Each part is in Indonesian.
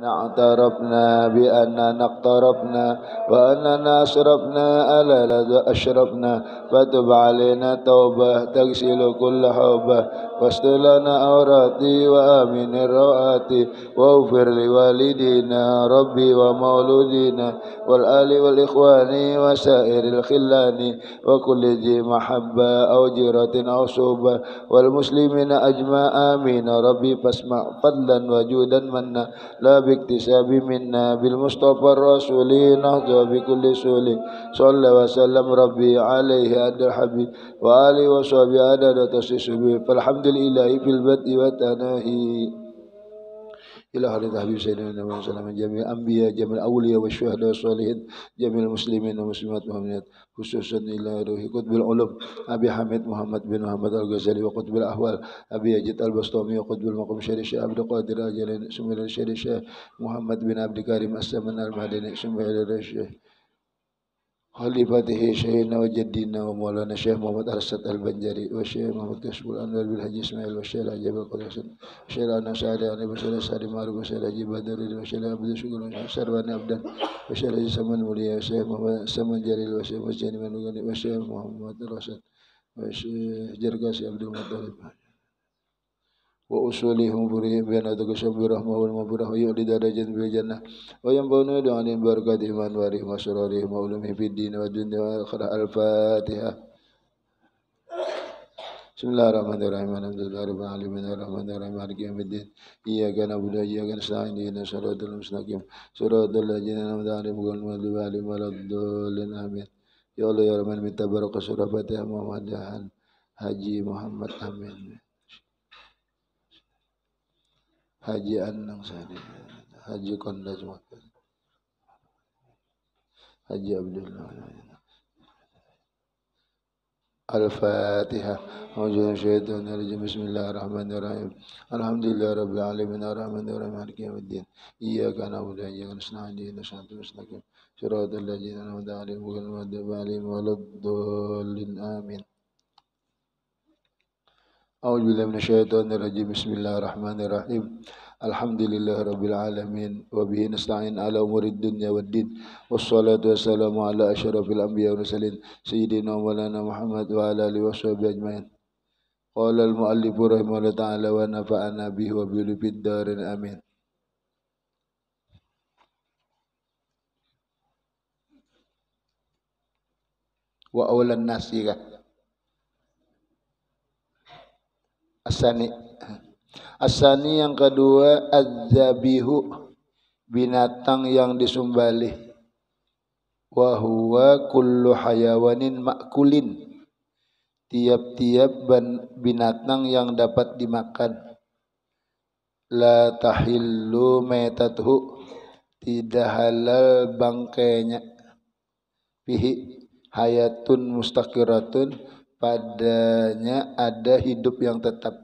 اعترفنا بأننا اقترفنا وأننا أسرفنا على لدى أشرفنا فتب علينا توبة تغسل كل حوبة واستر لنا عوراتي وآمن الروآت واغفر لوالدينا ربي ومولودينا والآل والإخوان وسائر الخلان وكل ذي محبة أو جيرة أو صحبة والمسلمين أجمع آمين ربي فاسمع فضلا وجودا منا لا باكتساب منا بالمصطفى الرسول نهض بكل سول صلى وسلم ربي عليه عدد الحبيب وآله وصحبه عدد تسيسه فالحمد لله في البدء والتناهي إلى حضرة حبيب سيدنا محمد صلى الله عليه وسلم جميع الأنبياء جميع الأولياء والشهداء والصالحين جميع المسلمين والمسلمات والمؤمنات خصوصا إلى روح قطب العلوم أبي حميد محمد بن محمد الغزالي وقطب الأحوال أبي يزيد البسطامي وقطب المقام الشيخ عبد القادر الجيلاني سمي الشيخ محمد بن عبد الكريم السمن المدني سمي الشيخ خليفته شيخنا وجدنا ومولانا الشيخ محمد أرشد البنجري والشيخ محمد كشف الأنوار بالحج إسماعيل والشيخ العجيب القدس والشيخ أنا سعد علي والشيخ سعد معروف والشيخ العجيب بدر والشيخ عبد الشكر والشيخ سروان عبدان والشيخ العجيب سمن موليا والشيخ محمد سمن جليل والشيخ مسجد منوغاني والشيخ محمد رشد والشيخ جرقاسي عبد المطلب وأصولهم برهم بين أتقشم برحمة والمبرح ويؤدي درجة بالجنة وينبون دعانهم بركاتهم وأنوارهم وأسرارهم وعلومهم في الدين والدنيا والآخرة الفاتحة بسم الله الرحمن الرحيم الحمد لله رب العالمين الرحمن الرحيم مالك يوم الدين إياك نعبد وإياك نستعين اهدنا الصراط المستقيم صراط الذين أنعمت عليهم غير المغضوب عليهم ولا الضالين آمين يا الله يا رحمن minta barokah surah Fatihah Muhammadiyah Haji Muhammad amin Haji Anang Sadi, Haji Kondas Makkah, Haji Abdullah. Al-Fatihah. Bismillahirrahmanirrahim. Alhamdulillah Rabbil Alamin Ar-Rahmanir Rahim Maliki Yawmiddin. Iyyaka na'budu wa iyyaka nasta'in ihdinas siratal mustaqim. Shiratal ladzina an'amta 'alaihim ghairil maghdubi 'alaihim waladdallin. Amin. A'udzu billahi minasyaitonir rajim. Bismillahirrahmanirrahim. Alhamdulillahirabbil alamin wa bihi nasta'in ala umurid dunya waddin. Wassalatu wassalamu ala asyrafil anbiya'i wal mursalin sayyidina maulana Muhammad wa ala alihi washabihi ajmain. Qala al muallif rahimahullah ta'ala wa nafa'ana bihi wa bihi fid darin amin. Wa awalan nasika Asani yang kedua az-zabihu binatang yang disembelih wa huwa kullu hayawanin ma'kulin tiap-tiap binatang yang dapat dimakan la tahillu maitatuhu tidak halal bangkainya fihi hayatun mustaqiratun padanya ada hidup yang tetap.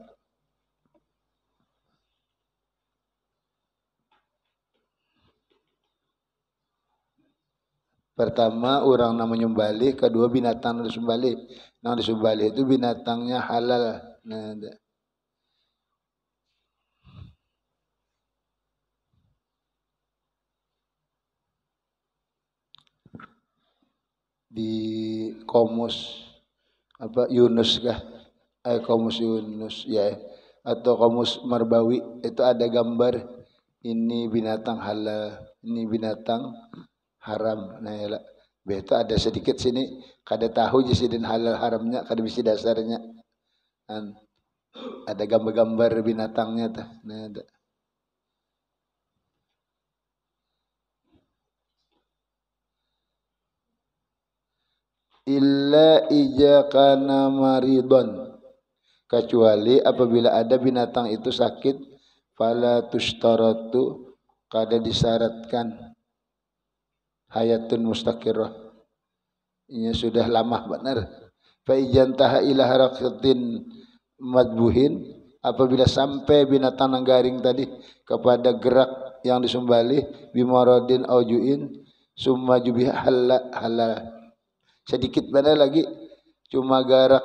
Pertama orang nama menyembelih, kedua binatang disembelih. Yang disembelih itu binatangnya halal. Nah, di komus apa Yunus kah? Komus Yunus ya, atau komus Marbawi itu ada gambar ini binatang halal, ini binatang haram. Nah ya, itu ada sedikit sini kada tahu jisidin halal haramnya, kada bisa dasarnya. Ada gambar-gambar binatangnya tuh. Nah, ada. Illa ijakana maridon, kecuali apabila ada binatang itu sakit, fala tustaratu, kada disyaratkan hayatun mustaqirrah, ini sudah lama benar. Fa ijantaha ila harakatin madbuhin, apabila sampai binatang nanggaring tadi kepada gerak yang disembelih bimaradin aujuin summa jubiha halal. Sedikit benar lagi cuma garak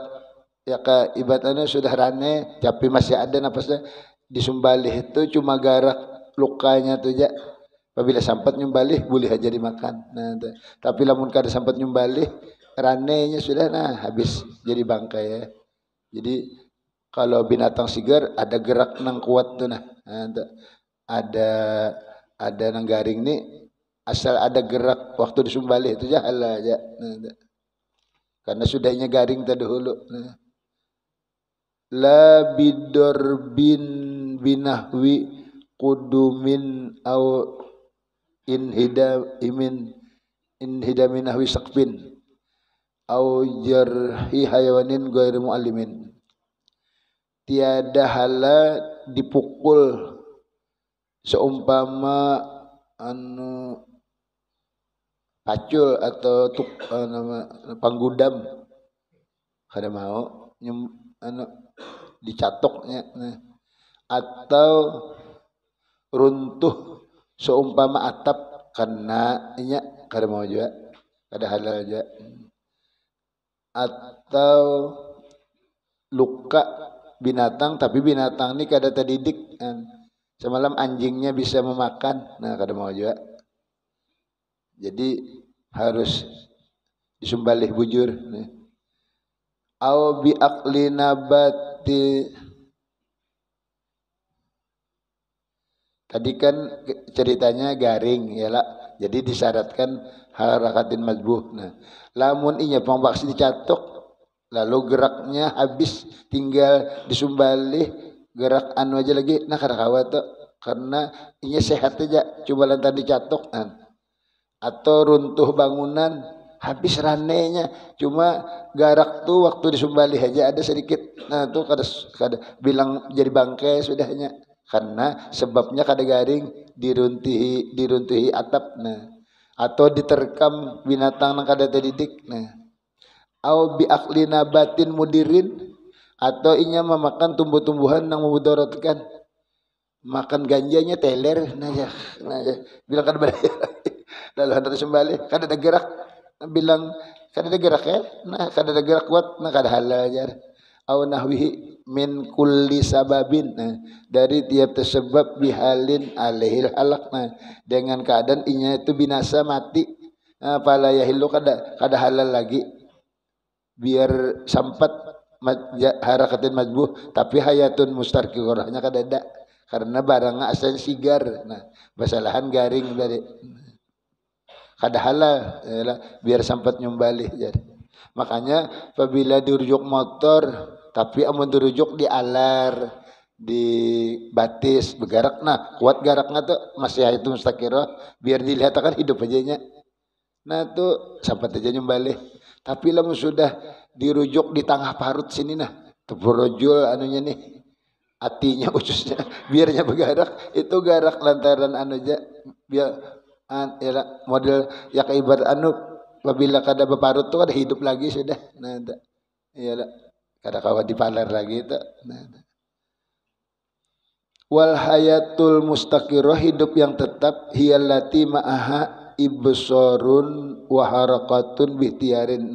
ya ibaratnya sudah rane tapi masih ada napasnya disembelih itu cuma garak lukanya tuh ja apabila sampat nyumbalih boleh aja dimakan. Nah, tapi lamun kada sampat nyumbalih ranenya sudah habis jadi bangkai ya. Jadi kalau binatang sigar ada gerak nang kuat tuh ada nang garing nih asal ada gerak waktu disumbali itu halal aja. Karena sudahnya garing tadi dahulu. La bidorbin binahwi kudumin au inhida minahwi sakfin au jarhi hayawanin ghairu muallimin. Tiada hala dipukul seumpama pacul atau panggudam kada mau dicatoknya atau runtuh seumpama atap karena inya kada mau juga kada halal juga atau luka binatang tapi binatang ini kada terdidik semalam anjingnya bisa memakan kada mau juga jadi harus disumbalih bujur au bi akli nabati. Tadi kan ceritanya garing ya lah. Jadi disyaratkan harakatin madbuh. Lamun inya pangbaksi dicatok lalu geraknya habis tinggal disumbalih gerak anu aja lagi kada kawa tuh karena inya sehat aja coba lantar dicatok atau runtuh bangunan habis ranenya cuma garak tuh waktu disumbalih aja ada sedikit tuh kada bilang jadi bangkai sudahnya karena sebabnya kada garing diruntihi atap atau diterkam binatang yang kada terdidik au bi akli nabatin mudirin atau inya memakan tumbuh-tumbuhan yang memudaratkan makan ganjanya teler bilang kada bayar lalu hendak disembelih kada ada gerak bilang kada ada gerak ya kada ada gerak kuat kada halal aja au nahwihi min kulli sababin dari tiap tersebab bihalin alaihil halak dengan keadaan inya itu binasa mati fala yahillu kada halal lagi biar sampat harakatin madbuh tapi hayatun mustarqirahnya kada ada karena barangnya asalnya sigar basalahan garing dari kada halal biar sampat nyumbalih jadi makanya apabila dirujuk motor tapi amun dirujuk di alar di batis bergerak kuat garaknya tuh masih itu mustaqirah biar dilihat akan hidup aja nya tuh sampai aja nyumbalih tapi lamun sudah dirujuk di tengah parut sini teburojul anunya nih hatinya ususnya biarnya bergerak itu garak lantaran anu aja biar model ya ibarat apabila kada beparut tuh kada hidup lagi sudah iyalah kada kawa dipalar lagi itu wal hayatul mustaqirah hidup yang tetap hiyallati ma'aha ibsorun wa harakatun bihtiyarin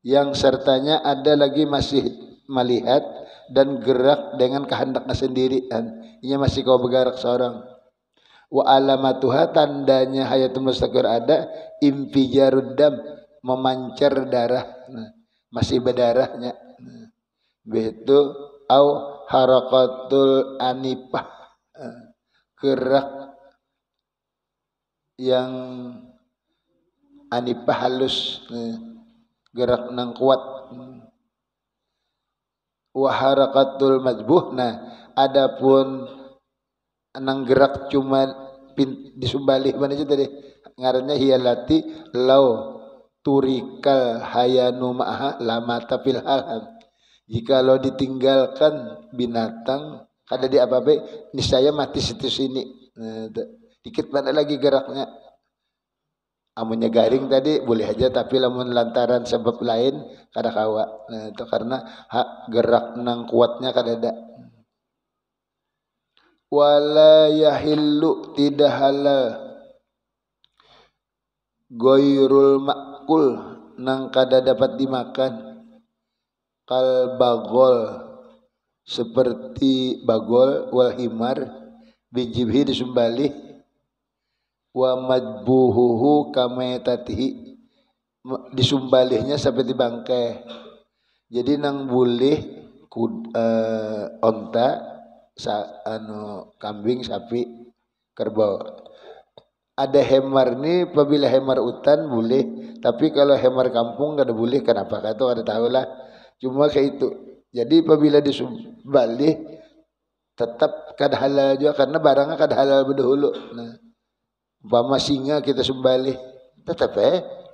yang sertanya ada lagi masih melihat dan gerak dengan kehendaknya sendiri ia masih kau bergerak seorang wa alamatuha tandanya hayatul mustaqir ada infijarud dam memancar darah masih berdarahnya begitu au harakatul anipah gerak yang anipah halus gerak nang kuat wa harakatul madbuh adapun nang gerak cuma disumbalih mana aja tadi ngarannya hiyalati lau turikal hayanu ma'aha lama tapil halham jika lo ditinggalkan binatang kada di apa-apa niscaya mati situ sini dikit mana lagi geraknya amunnya garing tadi boleh aja tapi lamun lantaran sebab lain kada kawa itu karena gerak nang kuatnya kada ada wala yahillu tidak halal goirul makul nang kada dapat dimakan kal bagol seperti bagol wal himar bijibhi disumbalih wa madbuhuhu kametatihi disumbalihnya seperti bangkai. Jadi nang boleh onta kambing, sapi, kerbau. Ada hemar nih, apabila hemar hutan boleh, tapi kalau hemar kampung nggak ada boleh. Kenapa? Kata ada tahu lah. Cuma kayak itu. Jadi apabila disumbalih tetap kada halal juga karena barangnya kada halal berdahulu. Nah, umpama singa kita sumbalih tetap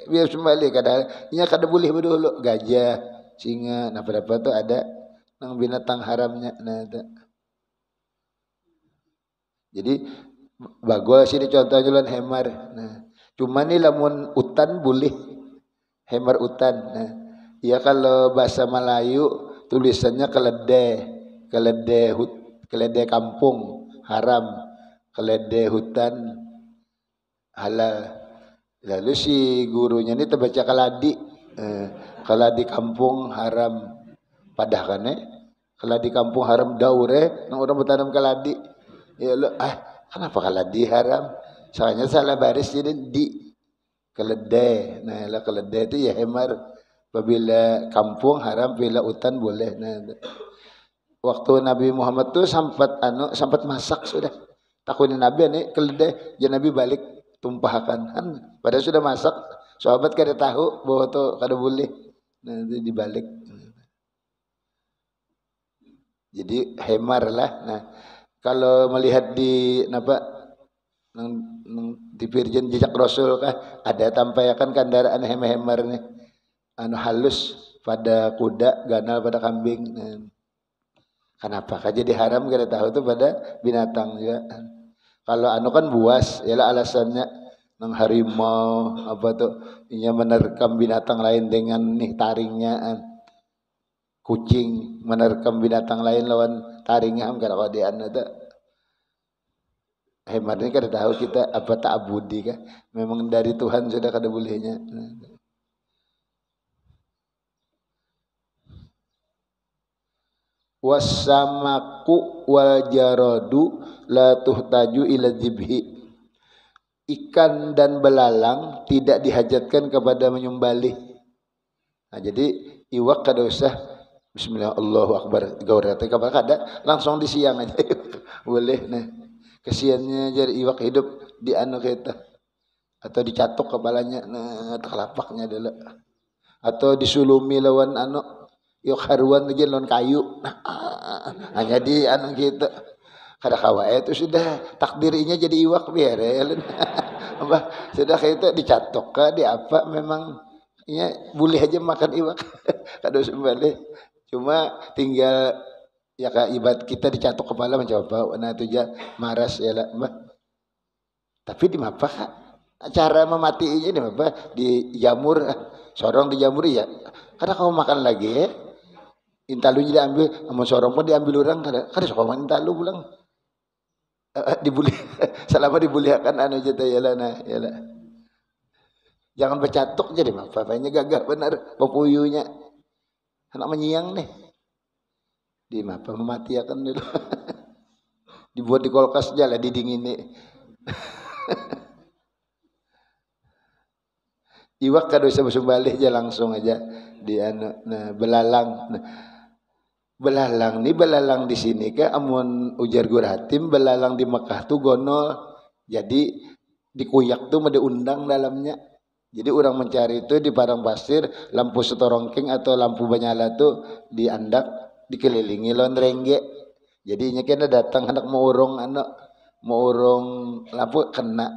biar sumbalih kada halal. Nya kada boleh berdahulu. Gajah, singa, nah berapa tuh ada nang binatang haramnya. Nah, jadi bagol sini contohnya jalan hemar. Nah, cuma nih lamun utan boleh hemar utan. Nah, ya kalau bahasa Melayu tulisannya keledai kampung haram, keledai hutan halal. Lalu si gurunya ini terbaca kaladi, kaladi kampung haram. Padahal kan kaladi kampung haram daure, nang orang bertanam kaladi. Ya lo, kenapa kaladi haram? Soalnya salah baris jadi di keledai. Nah, lah keledai itu ya hemar. Apabila kampung haram, bila hutan boleh. Nah, waktu Nabi Muhammad tuh sempat masak sudah. Takutin Nabi nih keledai, jadi Nabi balik tumpahkan. Padahal sudah masak. Sahabat kada tahu bahwa tuh kada boleh. Nah, itu dibalik. Jadi hemar lah. Nah, kalau melihat di di Virgin jejak Rasul kah ada tampayakan kendaraan hemar nih. Halus pada kuda, ganal pada kambing. Nah, kenapa? Jadi haram kita tahu tuh pada binatang juga. Kalau kan buas, ialah alasannya nang harimau apa tuh inya menerkam binatang lain dengan nih taringnya. Kucing menerkam binatang lain lawan taringnya kada kadean itu. Hemar ini kada tahu kita apa tak abudi kah? Memang dari Tuhan sudah kada bolehnya. Wasamaku wal jaradu la tuhtaju ila dzibhi. Ikan dan belalang tidak dihajatkan kepada menyembelih. Nah, jadi iwak kada usah bismillah Allahu akbar gaurate kabar kada langsung di siang aja. Boleh. Nah, kesiannya jadi iwak hidup di kita atau dicatok kepalanya kelapaknya dulu atau disulumi lawan yuk haruan lagi lawan kayu. Hanya di kita kada kawa itu sudah takdirnya jadi iwak biar apa sudah kayak itu dicatok kah di apa memang ya boleh aja makan iwak kada usah balik. Cuma tinggal ya kak ibarat kita dicatok kepala mencoba nah itu aja maras ya lah mbak. Tapi di apa kak cara mematiinya di apa dijamur sorong dijamur ya karena kamu makan lagi ya intalunya diambil sama sorong pun diambil orang kada sokongan intalu pulang dibuli selama dibuliakan aja yalah nah yalah jangan bercatok jadi papanya gagah benar papuyunya anak menyiang nih di apa mematiakan dulu dibuat di kulkas aja lah didingin nih. Iwak kada usah balik aja langsung aja di belalang. Belalang di sini ke amun ujar Guru Hatim belalang di Mekah tuh gonol. Jadi dikuyak tuh ada undang dalamnya. Jadi orang mencari itu di padang pasir, lampu setorongking atau lampu banyala tuh diandak dikelilingi lawan rengge. Jadi nya kena datang anak mau urung lampu kena.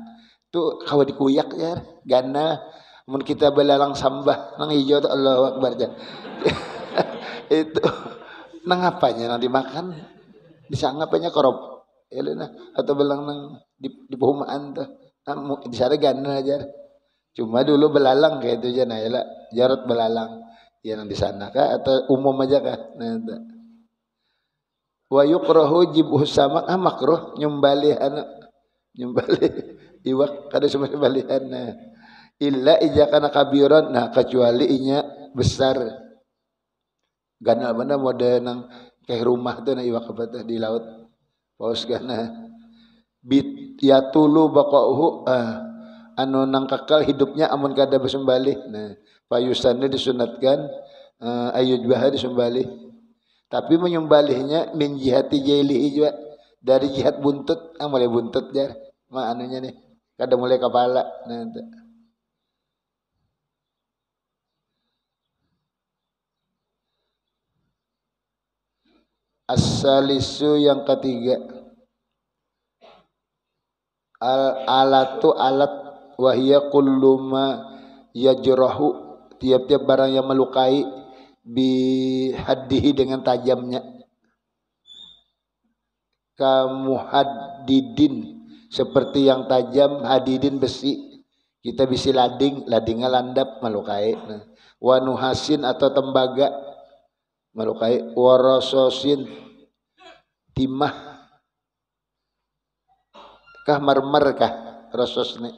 Tuh kawa dikuyak ya gana. Mun kita belalang sambah nang hijau tuh Allahu Akbar aja. Itu nang apanya nang dimakan disangapnya korop elena atau belang nang di perumahan tuh di sana gana aja cuma dulu belalang kayak itu aja nah ya jarot belalang ya nang di sana kah atau umum aja kah nah wa yukrahu jibhus samak makruh nyembelih iwak kada cuma nyembelihan nah illa ija kana kabiran nah kecuali inya besar ganal mana mode nang kayak rumah tuh na iwak apa tuh di laut paus gana bit yatulu baqauhu anu nang kakal hidupnya amun kada besembalih. Nah payusannya disunatkan ayujbah disembelih, tapi menyembelihnya min jihati jailihi juga, dari jihad buntut. Mulai buntut jar mah anunya nih kada mulai kepala. Nah as-salisu yang ketiga, alatu alat wahia kullu ma yajrahu, tiap-tiap barang yang melukai bihaddihi dengan tajamnya, kamuhaddidin seperti yang tajam, hadidin besi, kita bisi lading, ladingnya landap melukai. Nah, wanuhasin atau tembaga melukai, warasosin timah kah marmer kah rosos nih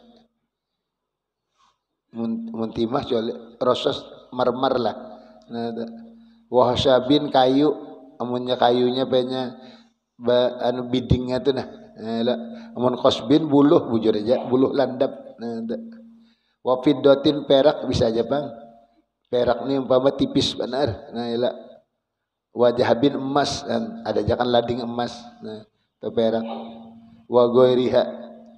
mun timah jual rosos marmer lah. Nah, wahsyabin kayu, amunnya kayunya banyak anu bidingnya tuh. Nah amun kosbin buluh bujur aja buluh landap. Nah wafidotin perak bisa aja bang, perak nih umpama tipis benar. Nah ila wajahabin emas, ada jangan lading emas. Nah itu perak. Wagoiriha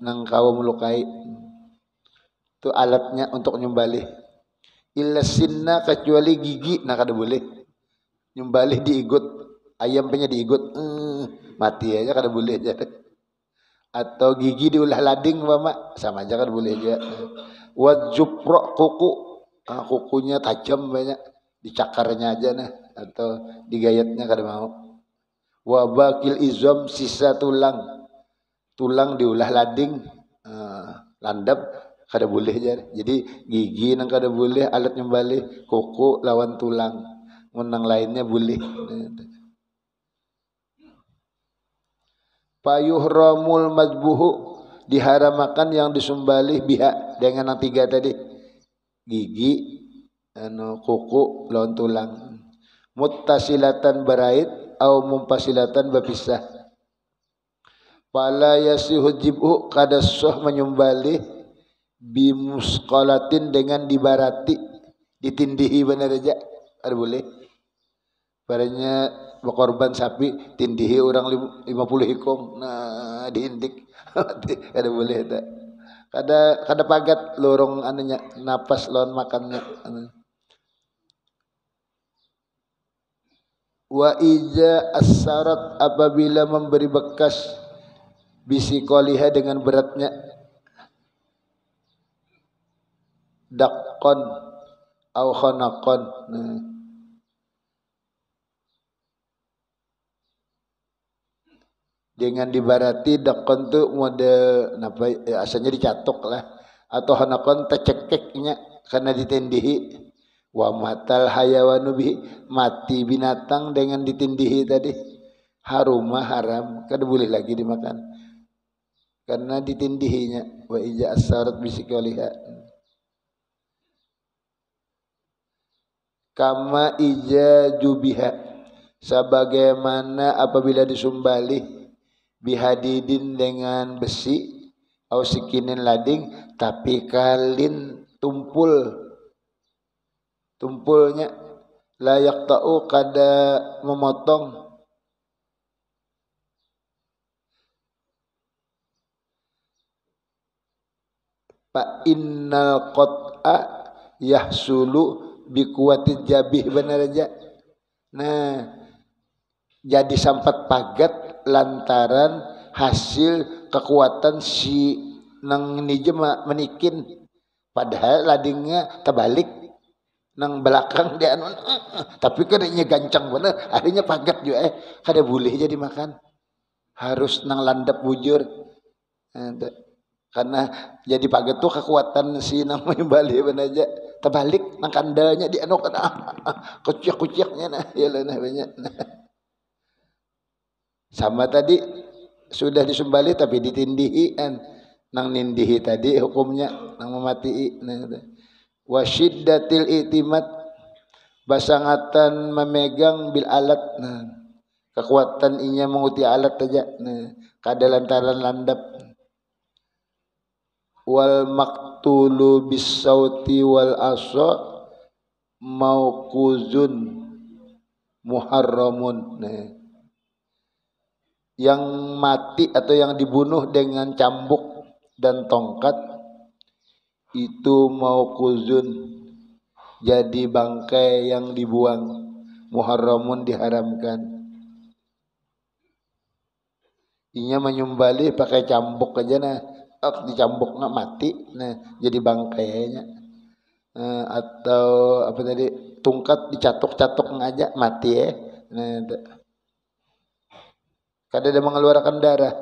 nang kawa melukai, itu alatnya untuk nyembelih. Illa sinna kecuali gigi, nah kada boleh nyembelih diigut, ayam punya diigut mati aja kada boleh aja. Atau gigi diulah lading mama sama aja kada boleh aja. Wajupro kuku, kukunya tajam banyak, dicakarnya aja nah, atau digayatnya kada mau. Wabakil izom sisa tulang, tulang diulah lading landap kada boleh aja. Jadi gigi nang kada boleh, alat nyembelih kuku lawan tulang, menang lainnya boleh. Payuhramul madbuhu, diharamakan yang disembelih biha dengan yang tiga tadi, gigi, kuku lawan tulang. Muttasilatan berait au mumpasilatan berpisah. Fala yasihu jibhu, kada sah menyembelih bimusqalatin dengan dibarati, ditindihi benar aja ada boleh. Barangnya berkorban sapi tindihi orang 50 hikong, nah diindik kada boleh tak. Kada pagat lorong anunya napas lawan makannya. Wa ija as-sarat, apabila memberi bekas bisikoliha dengan beratnya, daqqan au khanaqan. Dengan dibarati, daqqan tu mode napa asalnya dicatok lah, atau khanaqan tecekeknya karena ditindihi. Wa matal hayawanu bihi, mati binatang dengan ditindihi tadi, harumah haram, kada boleh lagi dimakan karena ditindihinya. Wa ija as-sarat bisikoliha, kama ija jubiha, sebagaimana apabila disembelih bihadidin dengan besi, au sikinin lading, tapi kalin tumpulnya layak ta'u, kada memotong, fa innal qat'a yahsulu bikuwatid jabih, benar aja. Nah jadi sampat pagat lantaran hasil kekuatan si nang nijema menikin, padahal ladingnya terbalik nang belakang dia tapi kadanya gancang bener, akhirnya pagat juga kada boleh jadi makan, harus nang landap bujur. Karena jadi pagat tuh kekuatan si nang menyembelih bener aja terbalik nang kandanya di anu kuciak-kuciaknya nah ya lah banyak. Sama tadi sudah disembelih tapi ditindihi, nang nindihi tadi hukumnya nang mematii. Wasyiddatil i'timad, basangatan memegang bil alat, kekuatan inya menguti alat aja nah kada lantaran landap. Wal maktulu bisauti wal asa mauquzun muharramun. Nah, yang mati atau yang dibunuh dengan cambuk dan tongkat itu mauquzun, jadi bangkai yang dibuang, muharramun diharamkan. Inya menyembelih pakai cambuk aja nah, dicambuk nggak mati, nah jadi bangkainya. Atau apa tadi tungkat dicatuk-catuk ngajak mati ya. Nah, kada ada mengeluarkan darah.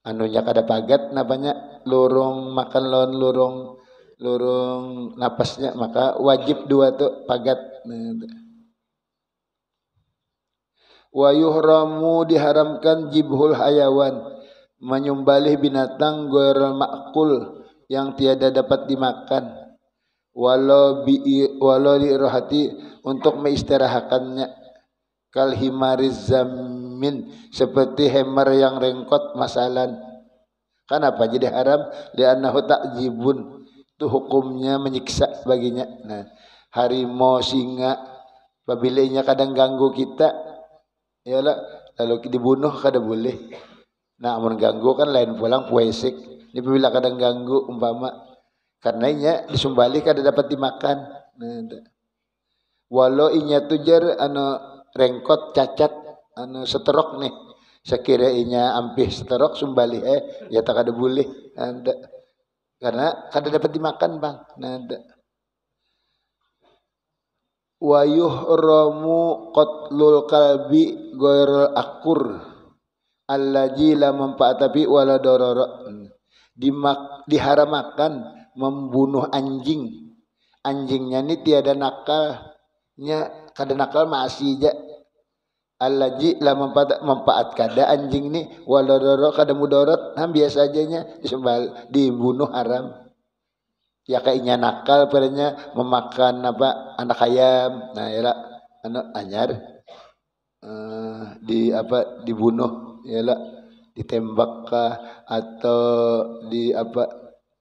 Anunya kada pagat napanya lurung makan lawan lurung napasnya maka wajib dua tuh pagat. Nah, wa yuhramu diharamkan jibhul hayawan, menyembelih binatang ghairul ma'kul yang tiada dapat dimakan, walau li rohati untuk mengistirahatkannya, kal himariz zamin seperti hemar yang rengkot masalan. Kenapa jadi haram? Li'annahu ta'jibun, itu hukumnya menyiksa baginya. Nah, harimau, singa apabila inya kadang ganggu kita yalah, lalu dibunuh kada boleh. Nah, amun ganggu kan lain pulang puesik. Ini bila kadang ganggu umpama karena inya disumbali kada dapat dimakan. Nah, walau inya tujar anu rengkot cacat anu seterok nih. Sekira inya ampih seterok sumbali ya tak kada boleh. Nah, karena kada dapat dimakan, Bang. Nah, wa yuhramu qatlul kalbi ghairul akur allazi la manfaata bi wala darara. Diharamakan membunuh anjing. Anjingnya ini tiada nakalnya, kada nakal masih aja. Allazi la manfaat kada anjing ni wala darara kada mudarat, biasa ajanya dibunuh haram. Ya kayaknya nakal padanya memakan apa anak ayam, nah ya anak anyar dibunuh ya ditembak kah atau di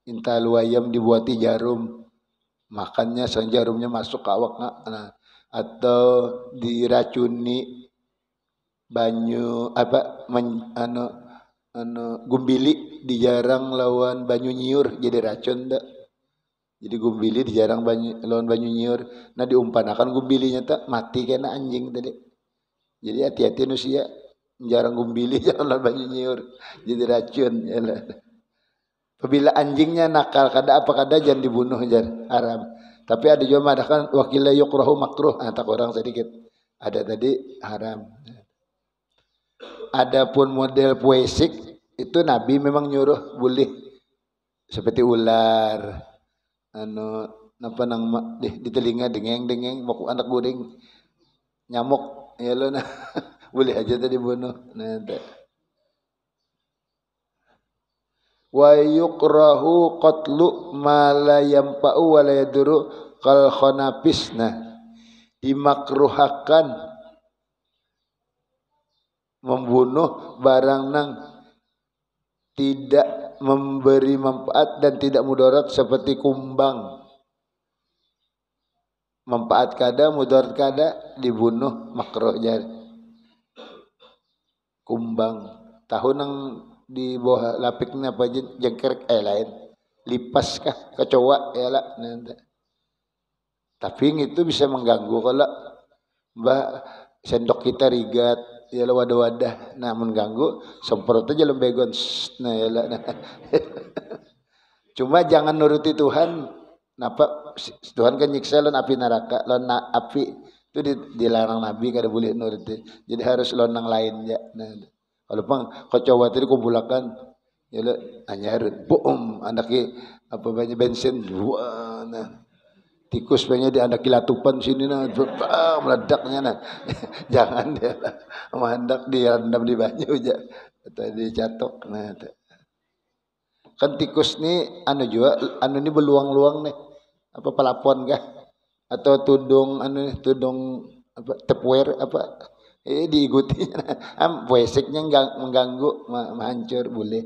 intalu ayam dibuati jarum makannya jarumnya masuk ke awak nah, atau diracuni banyu gumbili dijarang lawan banyu nyiur jadi racun dah. Jadi gumbili dijarang lawan banyu nyiur. Nah diumpanakan gumbilinya tak mati kena anjing tadi. Jadi hati-hati manusia jarang gumbili jangan lawan banyu nyiur. Jadi racun ya lah. Apabila anjingnya nakal kada apa kada jangan dibunuh haram. Tapi ada juga mengatakan wakila yukrahu makruh. Tak orang sedikit. Ada tadi haram. Adapun model puesik itu Nabi memang nyuruh boleh seperti ular. Napa nang di telinga dengeng mau anak goreng nyamuk ya lo nah boleh aja tadi bunuh. Nah, wa yukrahu qatlu ma la yanfa'u wa la yaduru kal khanafis. Nah, dimakruhakan membunuh barang nang tidak memberi manfaat dan tidak mudarat seperti kumbang. Manfaat kada, mudarat kada, dibunuh makruh jar. Kumbang. Tahu nang di bawah lapiknya apa jengker lain. Lipas kah kecoa ya lah. Tapi itu bisa mengganggu kalau sendok kita rigat ya wadah-wadah nah mengganggu semprot aja lembegon nah ya nah. Cuma jangan nuruti Tuhan. Napa Tuhan kan nyiksa lawan api neraka lawan api itu dilarang Nabi kada boleh nuruti. Jadi harus lawan nang lain ya. Nah, kalau pang kecoa tadi kumpulakan ya anyar boom andaki apa banyak bensin wah nah tikus pengen di anak kilatupan sini nah meledaknya nah jangan dia mendak direndam di banyu aja atau dicatok nah kan tikus nih juga ini beluang-luang nih apa pelapon kah atau tudung apa Tupperware apa diikuti weseknya mengganggu menghancur boleh.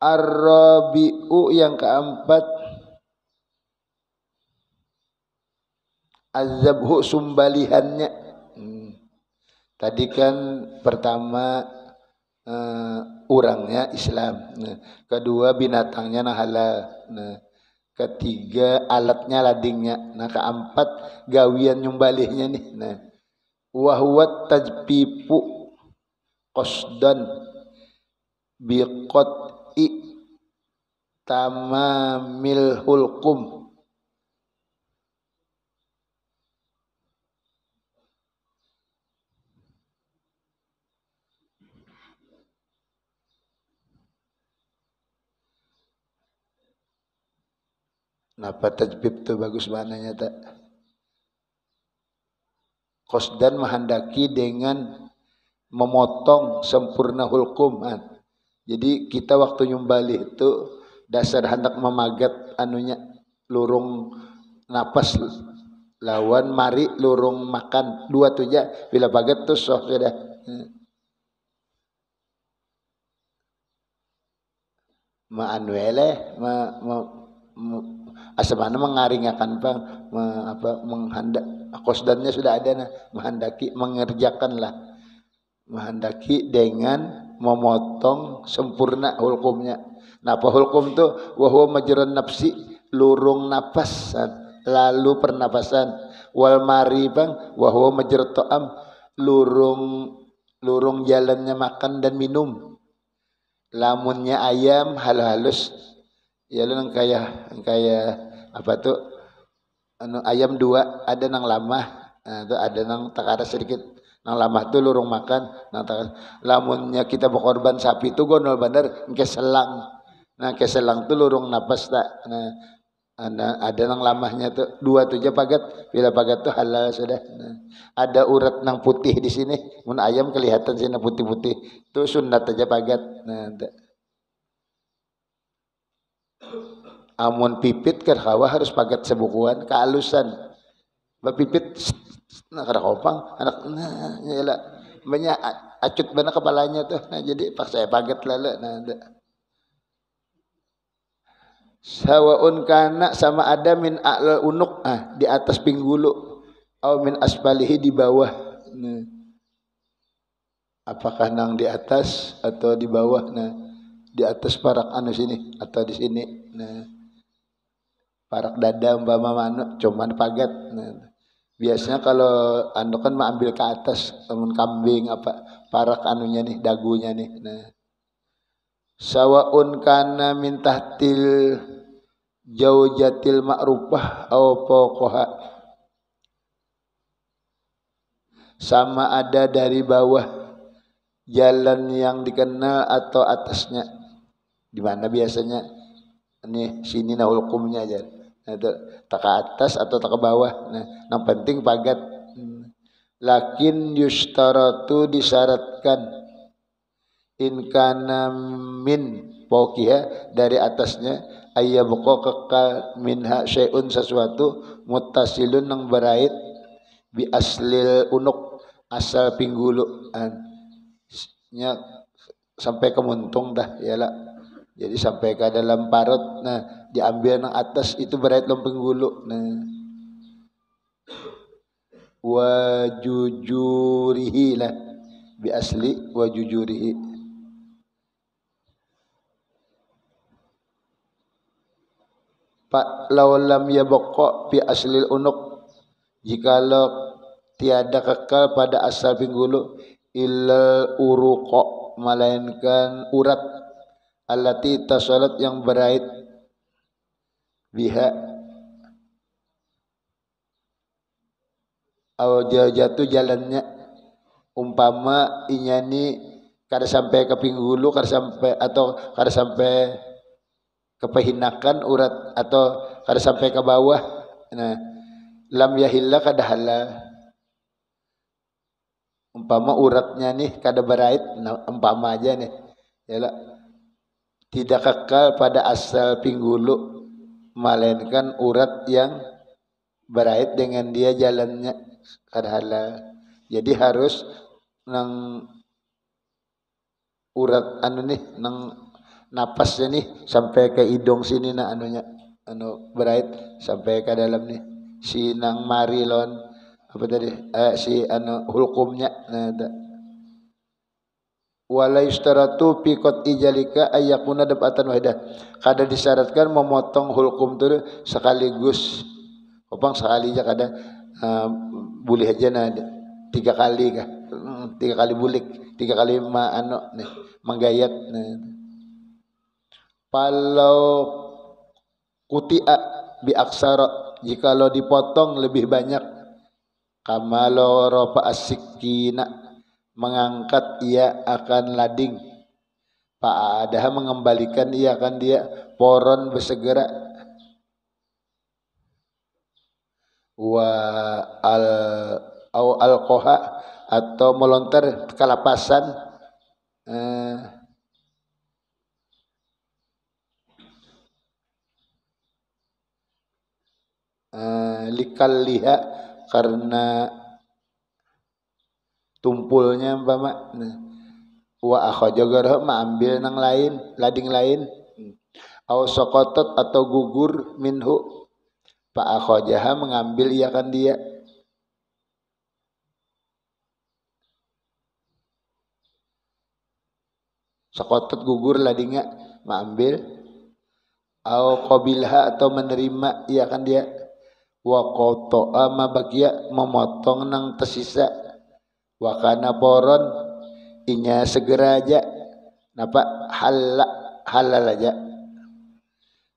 Ar-rabi'u yang keempat azabhu sumbalihannya. Tadi kan pertama orangnya Islam, nah, kedua binatangnya nah halal, nah, ketiga alatnya ladingnya, nah keempat gawian nyumbalihnya nih. Nah wahwat tajpipu qasdan biqat'i tamamil hulqum. Napa tajbib tuh bagus mananya tak? Qasdan menghendaki dengan memotong sempurna hulkum. Jadi kita waktu nyumbali itu dasar hendak memagat anunya lurung napas lawan mari lurung makan dua tuh ya bila bagat tuh soh sudah. Ma anuele asamana mengaringakan bang menghendak qasdannya sudah ada nah menghendaki mengerjakanlah menghendaki dengan memotong sempurna hulkumnya. Nah apa hulkum tuh wahwa majran nafsi lurung napas lalu pernapasan wal mari bang wahwa majrat ta'am lurung jalannya makan dan minum. Lamunnya ayam halus ya lu nang kaya apa tuh anu ayam dua ada nang lamah nah, tuh ada nang takara sedikit nang lamah tuh lurung makan nang takara. Lamunnya kita berkorban sapi itu gonol bandar ke selang, nah ke selang tuh lurung napas tak. Nah ada nang lamahnya tuh dua tuh aja pagat bila pagat tuh halal sudah. Nah, ada urat nang putih di sini mun ayam kelihatan sini putih-putih tuh sunat aja pagat. Nah amun pipit kan kawa harus pagat sebukuan kealusan bapipit nah kada kopang anak nah nyela banyak acut bana kepalanya tuh nah jadi paksa pagat lalu nah sawaun kana sama ada min a'lal unuk di atas pinggulu atau min asfalihi di bawah. Nah apakah nang di atas atau di bawah. Nah di atas parak anu sini atau di sini. Nah parak dada umpama manuk cuman pagat. Nah, biasanya kalau anu kan ambil ke atas temen kambing apa parak anunya nih dagunya nih. Nah sawaun kana min tahtil jaujatil ma'rufah au fawqaha sama ada dari bawah jalan yang dikenal atau atasnya. Di mana biasanya ini sini nah hulkumnya aja. Nah, tak ke atas atau tak ke bawah. Nah, yang penting pagat. Lakin yustaratu disyaratkan in kana min fawqiha dari atasnya ayyabqa kekal minha syai'un sesuatu muttasilun nang berait bi aslil unuk asal pinggulu nya sampai ke muntung dah yalah. Jadi sampai ke dalam parut, nah diambil yang atas itu berait lempeng gulu. Nah wajujurihi lah bi asli wajujurihi. Pak laulam ya bokok bi aslil unuk jikalau tiada kekal pada asal pinggulu illal uruqa melainkan urat allati tasalat yang berait biha au jatuh jalannya umpama inyani kada sampai ke pinggulu kada sampai atau kada sampai ke pehinakan urat atau kada sampai ke bawah. Nah lam yahilla kada halal umpama uratnya nih kada berait nah, umpama aja nih yalah tidak kekal pada asal pinggulu melainkan urat yang berait dengan dia jalannya kada halal. Jadi harus nang urat anu nih nang napasnya nih sampai ke hidung sini na anunya anu berait sampai ke dalam nih si nang marilon apa tadi si anu hulkumnya nah wala yustaratu fi qat'i jalika ayyakuna dabatan wahidah kada disyaratkan memotong hulkum tu sekaligus opang sekali aja kada boleh aja nah 3 kali kah 3 kali bulik 3 kali anu nih menggayat nah. Kalau kuti'a bi aksara jikalau dipotong lebih banyak kamalo rofa asikina mengangkat ia akan lading fa'adah mengembalikan ia akan dia poron bersegera wa al au alqoha atau melontar kalapasan likal liha karena tumpulnya umpama wa akhajagarha ambil nang lain lading lain au sokotot atau gugur minhu fa akhajaha mengambil ia kan dia sokotot gugur ladingnya mengambil au qabilha atau menerima ia kan dia wa qata'a ma baqiya memotong nang tersisa wa kana poron inya segera aja napa halal aja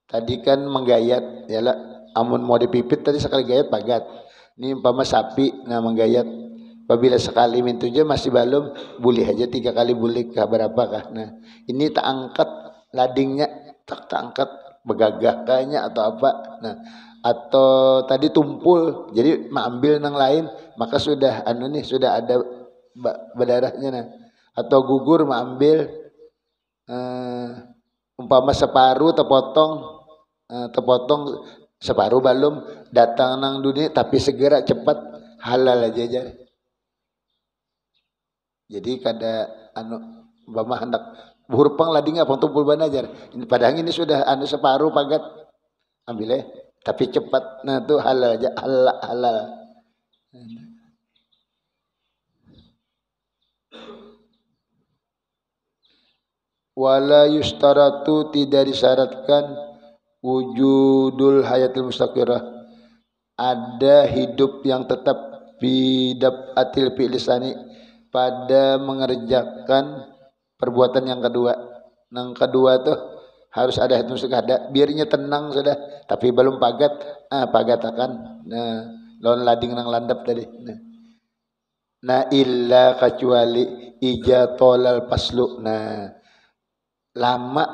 tadi kan menggayat yalah amun mau dipipit tadi sekali gayat pagat ini umpama sapi nah menggayat apabila sekali mintunya masih belum boleh aja 3 kali bulik kah berapa kah nah ini tak angkat ladingnya tak angkat begagah kayaknya atau apa nah atau tadi tumpul jadi mengambil nang lain maka sudah anu nih sudah ada berdarahnya nah atau gugur mengambil umpama separuh terpotong separuh belum datang nang dunia tapi segera cepat halal aja jar jadi kada anu umpama hendak burpang ladingnya apa tumpul ban ajar ini padahal ini sudah anu separuh pagat ambil tapi cepat nah itu halal aja halal wala yustaratu tidak disyaratkan wujudul hayatul mustaqirah ada hidup yang tetap bidab atil fi'lisani pada mengerjakan perbuatan yang kedua tuh harus ada hitung sekada biarnya tenang sudah tapi belum pagat pagat akan nah lawan lading nang landap tadi nah illa kecuali ijatolal paslu nah lama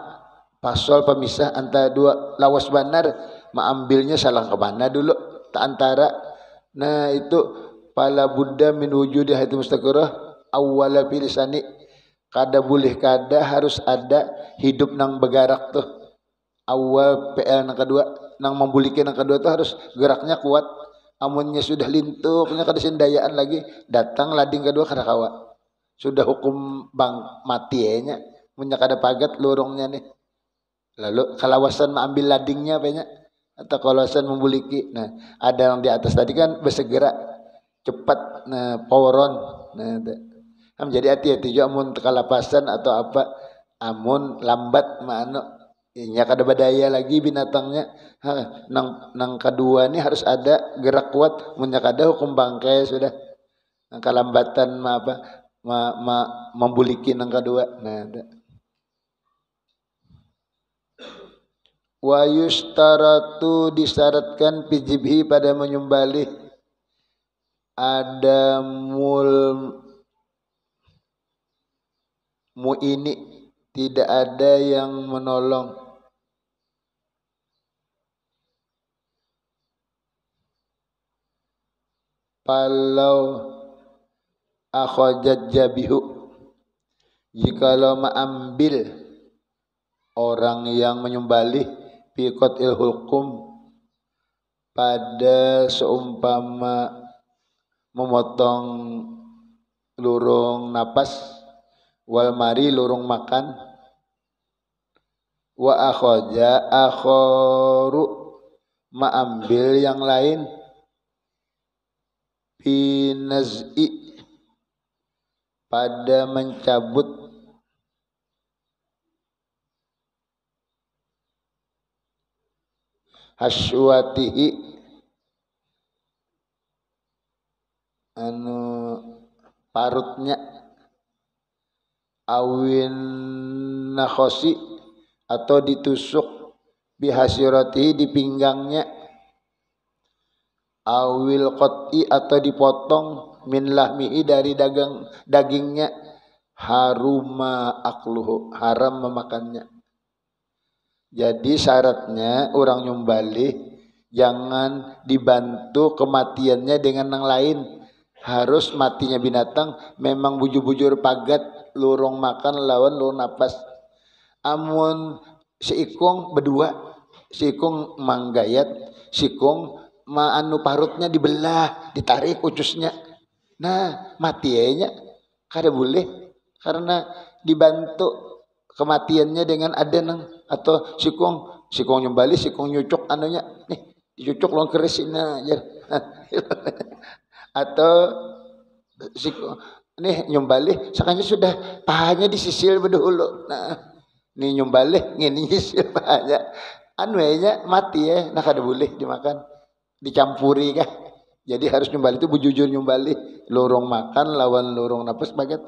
pasol pemisah antara dua lawas banar mengambilnya salah ke mana dulu tak antara nah itu pala buddha min wujudi hati mustaqirah awwala filisani kada boleh kada harus ada hidup nang begarak tuh awal PL nang kedua nang membulikin nang kedua tuh harus geraknya kuat amunnya sudah lintuknya kada sindayaan lagi datang lading kedua kada kawa sudah hukum bang mati nya punya kada pagat lorongnya nih lalu kalawasan mengambil ladingnya banyak atau kalawasan membuliki nah ada yang di atas tadi kan bersegera cepat nah poweron nah jadi hati-hati juga amun kalapasan atau apa amun lambat mana nya kada badaya lagi binatangnya nang kedua ini harus ada gerak kuat munya kada hukum bangkai sudah nang kalambatan membuliki nang kedua nah wa yustaratu disyaratkan pijibhi pada menyembelih ada ini tidak ada yang menolong kalau akhajat jabihu jikalau mengambil orang yang menyembelih fi qatil hulqum pada seumpama memotong lurung napas, wal mari lurung makan, wa akhoja akhoru ambil yang lain, binaz'i pada mencabut hasyuatihi parutnya, awin nakhosi atau ditusuk bihasiratihi di pinggangnya, awil qot'i atau dipotong min lahmihi dari dagingnya, haruma akluhu haram memakannya. Jadi syaratnya orang nyumbali jangan dibantu kematiannya dengan yang lain. Harus matinya binatang memang bujur-bujur pagat lurung makan lawan lurung napas. Amun sikung berdua, sikung manggayat, sikung anu parutnya dibelah, ditarik ucusnya. Nah, matinya kada boleh karena dibantu kematiannya dengan adenang atau sikung nyumbali, sikung nyucuk anunya nih dicucuk long kerisina aja. Atau sikung nih nyumbali sakanya sudah pahanya disisil berdahulu. Nah, nih nyumbali ngini nyisil pahanya anunya mati ya, nah kada boleh dimakan, dicampuri kah. Jadi harus nyumbali itu bujujur nyumbali, lorong makan lawan lorong napas baget.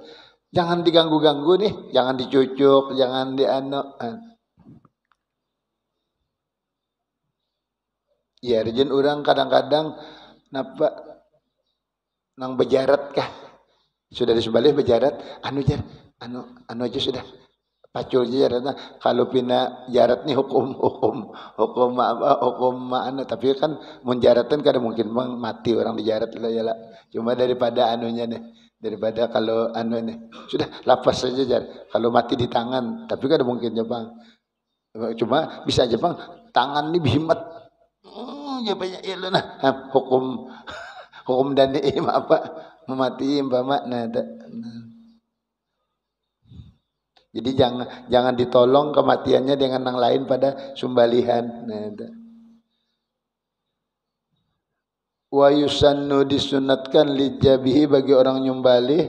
Jangan diganggu-ganggu nih, jangan dicucuk, jangan ya rejin orang kadang-kadang napa nang bejarat kah? Sudah disebalik bejarat, anu aja sudah pacul jaratnya. Kalau pina jarat nih hukum anu, tapi kan menjaratan kada mungkin bang mati orang dijarat lah ya lah. Cuma daripada anunya nih, daripada kalau anu nih sudah lapas saja jar. Kalau mati di tangan, tapi kada mungkin ya bang. Cuma bisa aja bang tangan nih bihimat. Ya banyak ya lah nah hukum dan apa memati mbak nah. Jadi jangan ditolong kematiannya dengan yang lain pada sumbalihan. Nah, wa yusannu disunatkan lijabihi bagi orang nyumbali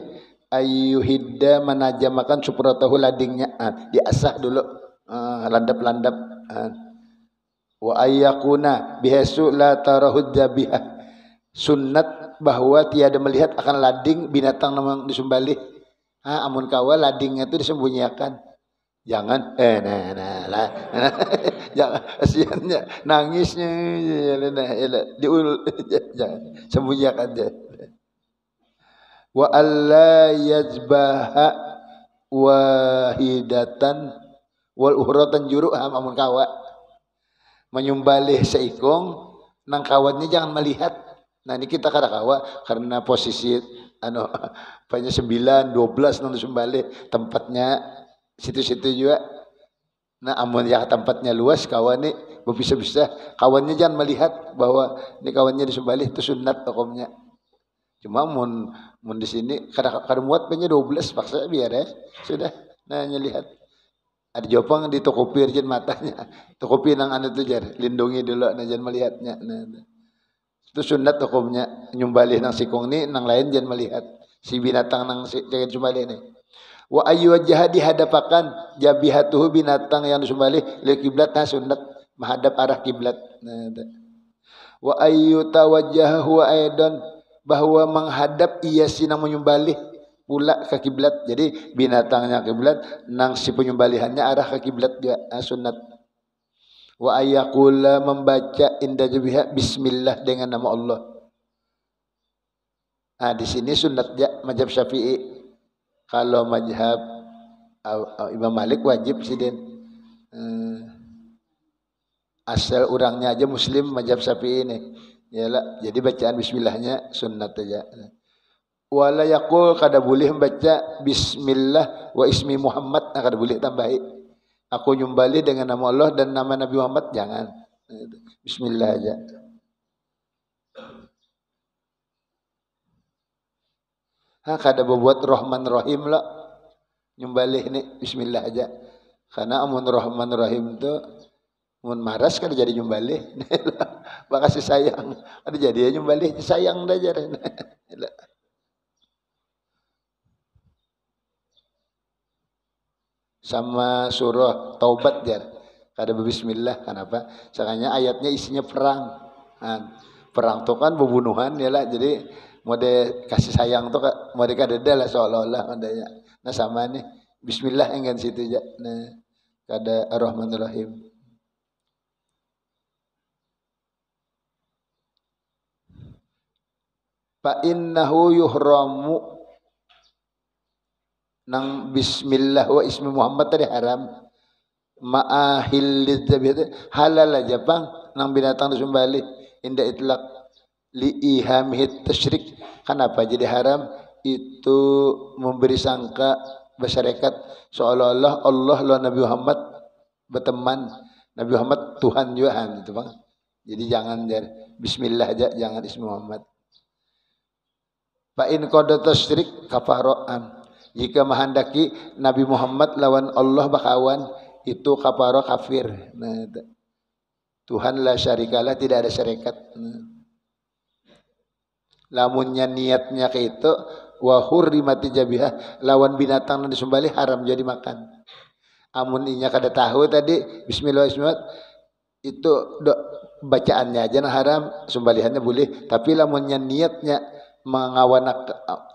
ayyuhidda menajamakan supratahu ladingnya, diasah dulu landap-landap. Wa ayyakuna bihasu la tarahud jabihah, sunnat bahwa tiada melihat akan lading binatang yang disumbali. Amun kawa ladingnya itu disembunyikan. Jangan jangan kasihannya nangisnya jangan sembunyikan aja. Wa alla yajbaha wahidatan wal uhratan juruha, amun kawa menyumbalih seikung nang kawannya jangan melihat. Nah ini kita kada kawa karena posisi banyak 9, 12 nang disembelih tempatnya situ-situ juga. Nah amun ya tempatnya luas kawan nih bisa kawannya jangan melihat bahwa ini kawannya disembelih, itu sunat hukumnya. Cuma mun di sini kada muat banyak 12 paksa biar ya sudah. Nah nyelihat ada jopang ditukupi jen matanya, tukupi nang tu jar, lindungi dulu nah jangan melihatnya. Nah itu sunat hukumnya nyumbalih nang sikung ni nang lain jangan melihat si binatang nang jangan nyumbalih ni. Wa ayyu wajha dihadapakan jabihatuhu binatang yang disembelih li kiblat, nah sunat menghadap arah kiblat. Wa ayyu tawajjahu aidan bahwa menghadap ia si nang menyembelih pula ke kiblat. Jadi binatangnya kiblat nang si penyembelihannya arah ke kiblat dia, sunat. Wa ayyaqula membaca inda jabiha bismillah dengan nama Allah. Nah di sini sunat ya mazhab Syafi'i. Kalau mazhab Imam Malik wajib sih den. Asal orangnya aja muslim mazhab Syafi'i ini. Yalah, jadi bacaan bismillahnya sunat aja. Wala yaqul kada boleh membaca bismillah wa ismi Muhammad, kada boleh tambahi. Aku nyumbali dengan nama Allah dan nama Nabi Muhammad jangan. Bismillah aja. Kada berbuat Rahman Rahim lah. Nyumbalih nih bismillah aja. Karena amun Rahman Rahim tu mun maras kada jadi nyumbalih. Makasih sayang. Ada jadi ya nyumbalih sayang dah jare. Sama surah Taubat jar. Kada bismillah kenapa? Sakanya ayatnya isinya perang. Perang tuh kan pembunuhan ya lah. Jadi mode kasih sayang tuh mode kada lah seolah-olah modenya. Nah sama nih bismillah enggan situ aja. Nah kada Ar-Rahman Ar-Rahim. Fa innahu yuhramu nang bismillah wa ismi Muhammad tadi haram. Ma'ahil lidzabih halal aja bang nang binatang disembelih inda itlaq li ihamih tasyrik. Kenapa jadi haram? Itu memberi sangka masyarakat seolah-olah Allah lawan Nabi Muhammad berteman. Nabi Muhammad Tuhan juga gitu bang. Jadi jangan bismillah aja, jangan ismi Muhammad. Fa in qada tasyrik kafaraan. Jika menghendaki Nabi Muhammad lawan Allah bakawan itu kafarah kafir. Nah, Tuhan la syarikalah, tidak ada syarikat. Lamunnya niatnya ke itu wa hurrimati jabihah lawan binatang yang disembelih haram jadi makan. Amun inya kada tahu tadi bismillah itu bacaannya aja nah haram, sembelihannya boleh. Tapi lamunnya niatnya mengawan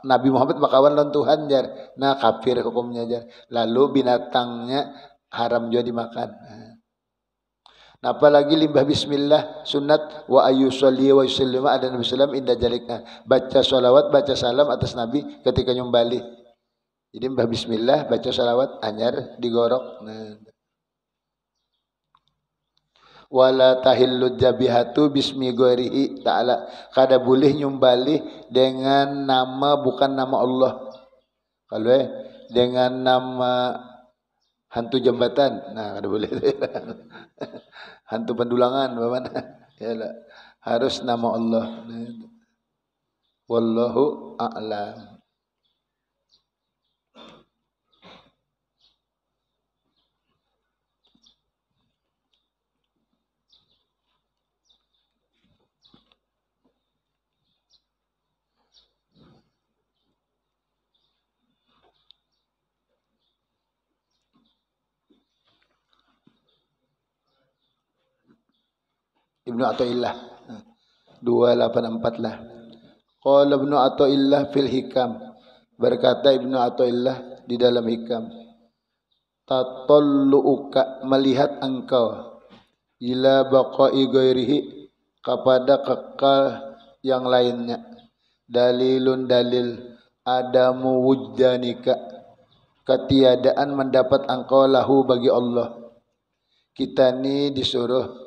Nabi Muhammad bakawan lawan Tuhan jar. Nah kafir hukumnya jar. Lalu binatangnya haram juga dimakan. Nah, apalagi limbah bismillah sunat wa ayyusalli wa yusallima ada Nabi sallam inda jalikna. Baca sholawat, baca salam atas Nabi ketika nyumbali. Jadi limbah bismillah, baca sholawat anyar digorok. Nah. Wala tahillu jabihatu bismi ghairihi ta'ala. Kada boleh nyumbali dengan nama bukan nama Allah. Kalau dengan nama hantu jambatan, nah kada boleh. Hantu pendulangan bagaimana? Ya harus nama Allah. Wallahu a'lam. Ibnu Athaillah 284 lah. Qala Ibnu Athaillah fil hikam. Berkata Ibnu Athaillah di dalam hikam. Tatalluuka melihat engkau ila baqa'i ghairihi kepada kekal yang lainnya. Dalilun dalil adamu wujdanika ketiadaan mendapat engkau lahu bagi Allah. Kita ni disuruh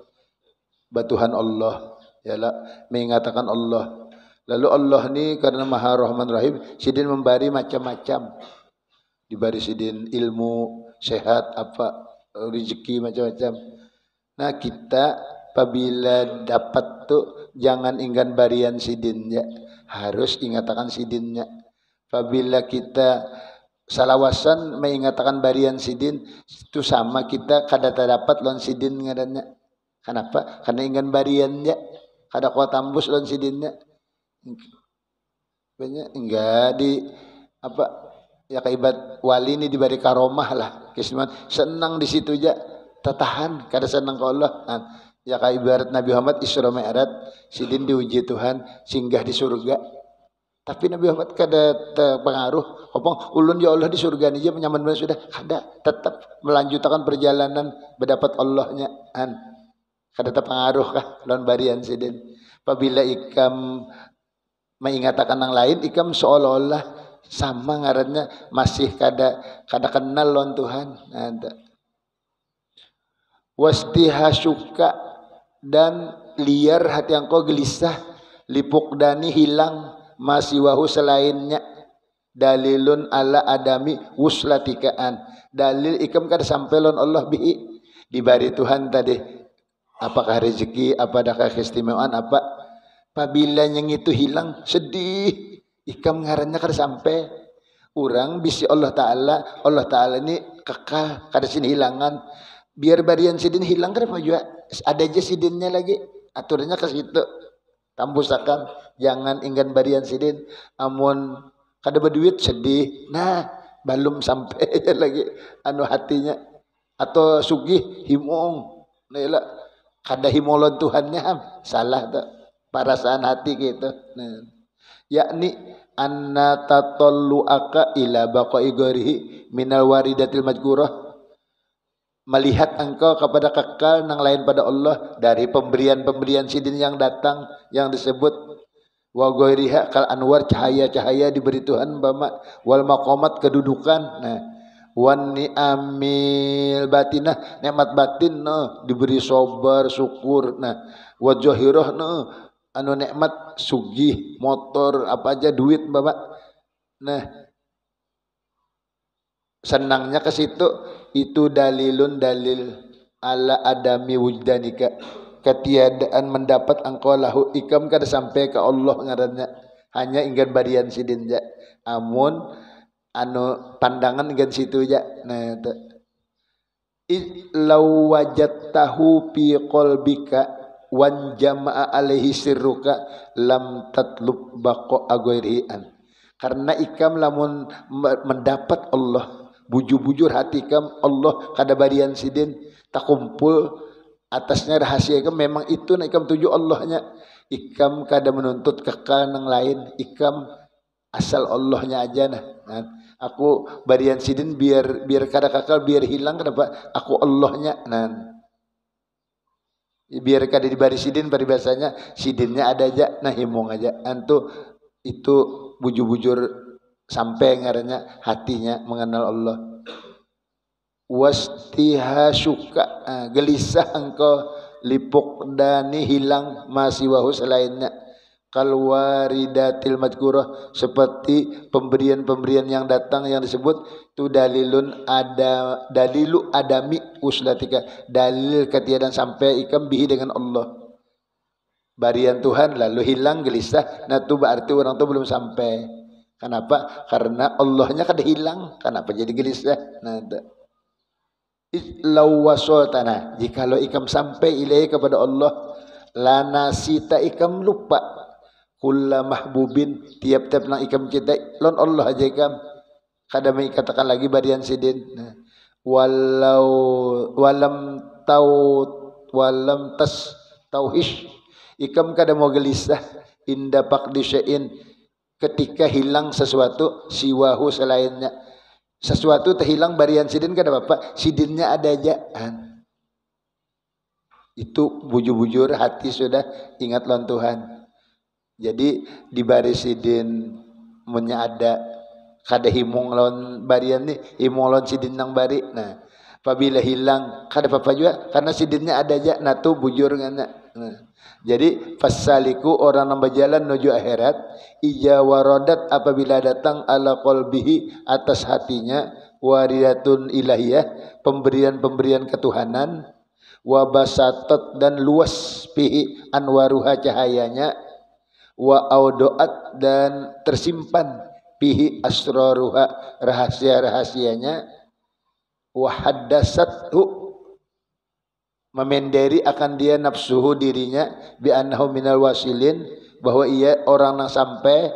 batuhan Allah ialah mengatakan Allah. Lalu Allah ni karena Maha Rahman Rahim sidin memberi macam-macam. Diberi sidin ilmu, sehat, apa rezeki macam-macam. Nah kita apabila dapat tu jangan inggan barian sidinnya, harus ingatakan sidinnya. Apabila kita salawasan mengatakan barian sidin itu sama kita kada dapat lawan sidin ngadannya. Kenapa? Karena ingin bariannya kada kuat tambus lawan sidinnya. Banyak enggak di apa ya kaibat wali ini diberi karomah lah. Kismat senang di situ aja tertahan kada senang ke Allah. Nah, ya kaibat Nabi Muhammad Isra Mi'raj sidin diuji Tuhan singgah di surga. Tapi Nabi Muhammad kada terpengaruh. Opong ulun ya Allah di surga ni je menyaman sudah kada tetap melanjutkan perjalanan berdapat Allahnya kada terpengaruh kah lawan barian sidin. Apabila ikam mengatakan yang lain ikam seolah-olah sama ngarannya masih kada kenal lawan Tuhan. Wastihasuka dan liar hati engkau gelisah lipuk dani hilang masih wahu selainnya dalilun ala adami wuslatikaan dalil ikam kada sampai lawan Allah bihi dibari Tuhan tadi. Apakah rezeki, apakah keistimewaan, apa? Apabila yang itu hilang, sedih. ikam ngarannya kada sampai orang bisi Allah Ta'ala ini kekal kada sini hilangan biar barian sidin hilang kenapa juga ada aja sidinnya lagi aturannya ke situ tambusakan jangan inggan barian sidin amun kada berduit sedih nah belum sampai lagi anu hatinya atau sugih himong nah kada himolon Tuhannya salah tuh perasaan hati gitu nah yakni anna tatalluaka ila baqa'i ghairihi minal waridatil majgurah melihat engkau kepada kekal nang lain pada Allah dari pemberian-pemberian sidin yang datang yang disebut wa ghairiha kal anwar cahaya-cahaya diberi Tuhan bama wal maqamat kedudukan nah wan ni'amil batinah nikmat batin no diberi sabar syukur nah wa zahirah no anu nikmat sugih motor apa aja duit bapak nah senangnya ke situ itu dalil ala adami wujdanika ketiadaan mendapat engkau lahu ikam kada sampai ke Allah ngarannya hanya inggan barian sidin ja amun anu pandangan inggan situ ja nah law wajadtahu fi qalbika wan jama'a alaihi sirruka lam tatlub baqa aghairian karena ikam lamun mendapat Allah bujur-bujur hati ikam Allah kada barian sidin tak kumpul atasnya rahasia ikam memang itu na ikam tuju Allahnya ikam kada menuntut kekal nang lain ikam asal Allahnya aja nah aku barian sidin biar kada kekal biar hilang kenapa aku Allahnya nah biar kada dibari sidin paribasanya sidinnya ada aja nah himong aja antu itu bujur-bujur sampai ngarannya hatinya mengenal Allah wastihasuka gelisah engkau lipuk dani hilang masih wahu selainnya kalwaridatil madkurah seperti pemberian-pemberian yang datang yang disebut itu dalilu adami uslatika dalil ketiadaan sampai ikam bihi dengan Allah barian Tuhan lalu hilang gelisah nah itu berarti orang itu belum sampai kenapa karena Allahnya kada hilang kenapa jadi gelisah nah law wasoltana jikalau ikam sampai ilahi kepada Allah lana sita ikam lupa kulla mahbubin tiap-tiap nang ikam cinta lon Allah aja ikam kada mai katakan lagi barian sidin nah, walam tas tauhish ikam kada mau gelisah inda faqdi syai'in ketika hilang sesuatu siwahu selainnya sesuatu terhilang barian sidin kada apa sidinnya ada aja itu bujur-bujur hati sudah ingat lon Tuhan. Jadi di baris sidin munya ada kada himung lawan barian ni himung lawan sidin nang bari nah apabila hilang kada apa juga karena sidinnya ada aja nah tu bujur ngana nah. Jadi fasaliku orang yang berjalan menuju akhirat ija waradat apabila datang ala qalbihi atas hatinya waridatun ilahiyah pemberian-pemberian ketuhanan wa basatat dan luas fihi anwaruha cahayanya wa audoat dan tersimpan fihi asraruha rahasia-rahasianya wa haddasathu memenderi akan dia nafsuhu dirinya bi annahu minal wasilin bahwa ia orang yang sampai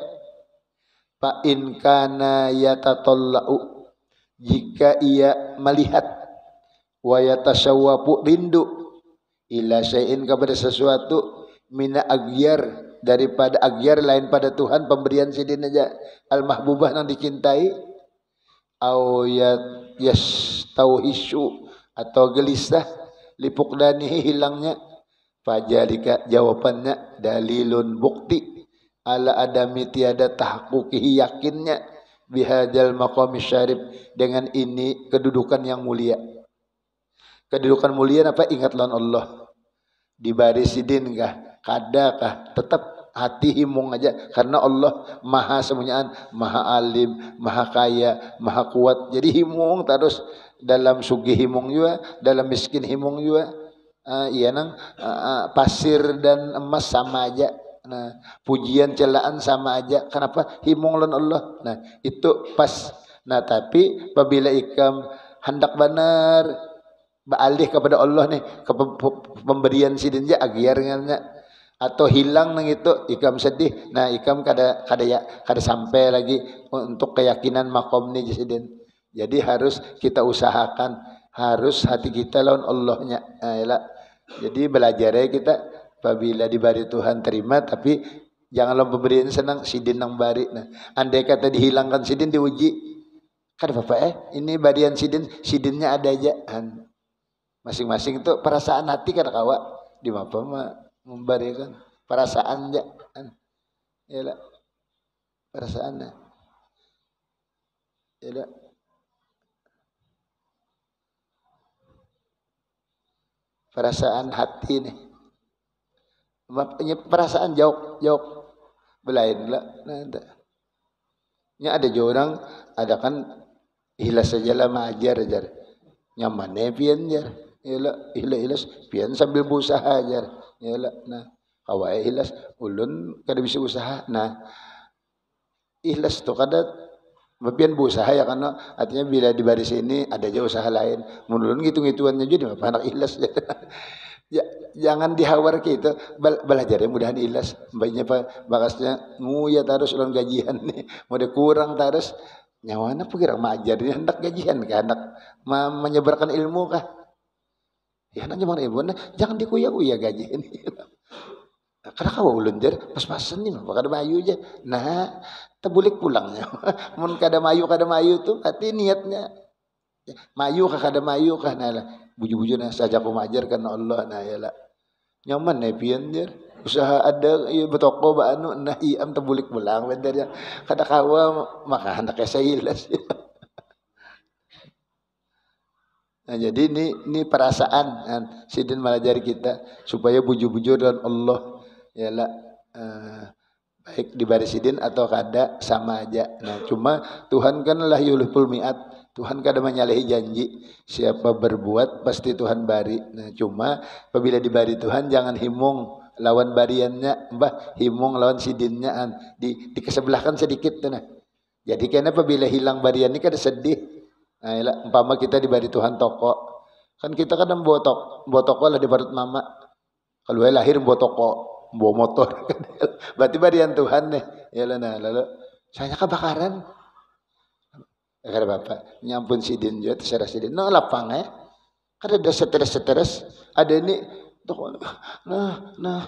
fa in kana yatatallau jika ia melihat wa yatasawwafu rindu ila syai'in kepada sesuatu mina agyar daripada agyar lain pada Tuhan pemberian sidin aja al mahbubah yang dicintai au yastauhishu atau gelisah lipukdanihi hilangnya fajalika jawabannya dalilun bukti ala adami tiada tahaqquqihi yakinnya bihadzal maqami syarif dengan ini kedudukan yang mulia kedudukan mulia apa ingat lawan Allah di baris sidin kah kadakah tetap hati himung aja karena Allah maha semuanyaan maha alim maha kaya maha kuat jadi himung terus dalam sugih himung juga dalam miskin himung juga iya nang pasir dan emas sama aja Nah, pujian celaan sama aja. Kenapa? Himung lawan Allah. Nah, itu pas. Nah, tapi apabila ikam hendak benar baalih kepada Allah nih, ke pemberian sidin je agiar ngannya atau hilang nang itu ikam sedih. Nah, ikam kada sampai lagi untuk keyakinan makom ni sidin. Jadi harus kita usahakan, harus hati kita lawan Allahnya. Nah, jadi belajar ya kita apabila diberi Tuhan terima, tapi janganlah pemberian senang sidin nang bari. Nah, andai kata dihilangkan sidin diuji. Kan Bapak ini barian sidinnya ada aja. Masing-masing itu perasaan hati kan kawa di apa mah memberikan perasaan aja. Ya perasaan. Ya perasaan hati nih. Perasaan jauh belain lah. Nah, ada orang ada kan hilas saja lah majar nyaman pian jar hilas pian sambil berusaha jar nah kawai hilas ulun kada bisa usaha. Nah ikhlas tuh kada pian berusaha ya karena artinya bila di baris ini ada aja usaha lain menurun gitu-gituannya jadi apa anak ikhlas. Ya, jangan dihawar gitu belajar ya mudahan ikhlas baiknya pak bakasnya ya terus ulun gajian nih mau kurang terus nyawana pikir majar dia hendak gajian kah hendak menyebarkan ilmu kah ya hendak nyebarkan ilmu nah, jangan dikuya-kuya gaji ini. Karena kau ulun jar pas-pasan nih mah kada mayu aja nah tebulik pulangnya mun kada mayu tuh berarti niatnya mayu kah kada mayu kah nah buju-buju nah saja aku majar karena Allah nah ya lah nyaman nih pian jar usaha ada iya betoko ba anu nah iam tebulik pulang bener ya kada kawa maka hendak saya ilas. Nah jadi ini perasaan sidin melajari kita supaya buju-buju dan Allah ya lah baik di baris sidin atau kada sama aja. Nah cuma Tuhan kan lah yulhul mi'at. Tuhan kada menyalahi janji. Siapa berbuat pasti Tuhan bari. Nah cuma apabila dibari Tuhan jangan himung lawan bariannya, mbah himung lawan sidinnya di kesebelahkan sedikit tuh nah. Jadi karena apabila hilang barian ini kada sedih. Nah, iyalah, umpama kita dibari Tuhan toko. Kan kita kadang bawa toko lah di barut mama. Kalau lahir bawa toko, bawa motor. Berarti barian Tuhan nih. Iyalah nah lalu saya kebakaran. Kata bapak, nyampun sidin juga terserah sidin. No lapang Kada ada stres. Ada ini, nah,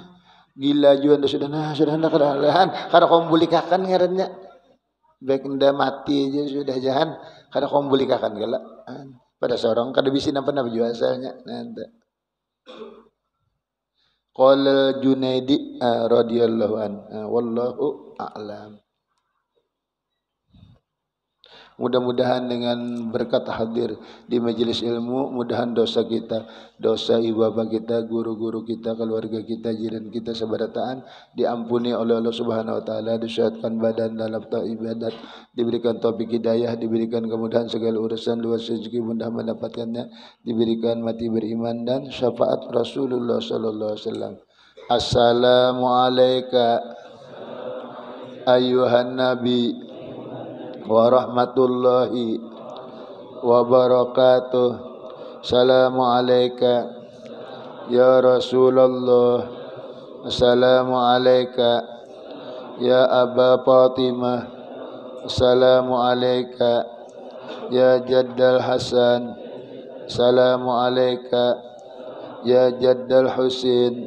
gila juga sudah kada lahan. Kada kau bulikakan ngarannya. Baik nda mati aja sudah jahan. Kada kau bulikakan galak. Pada seorang kada bisa nampak juga asalnya. Nanda. Qala Junaidi radhiyallahu an, wallahu a'lam. Mudah-mudahan dengan berkat hadir di majelis ilmu, mudahan dosa kita, dosa ibu bapa kita, guru-guru kita, keluarga kita, jiran kita, seberataan diampuni oleh Allah Subhanahu wa taala, disehatkan badan dalam ibadat, diberikan taufik hidayah, diberikan kemudahan segala urusan, luas rezeki mudah mendapatkannya, diberikan mati beriman dan syafaat Rasulullah sallallahu alaihi wasallam. Assalamu alayka ayyuhan nabi warahmatullahi wabarakatuh. Assalamu alayka ya Rasulullah. Assalamu alayka ya Aba Fatimah. Assalamu alayka ya Jaddal Hasan. Assalamu alayka ya Jaddal Husin.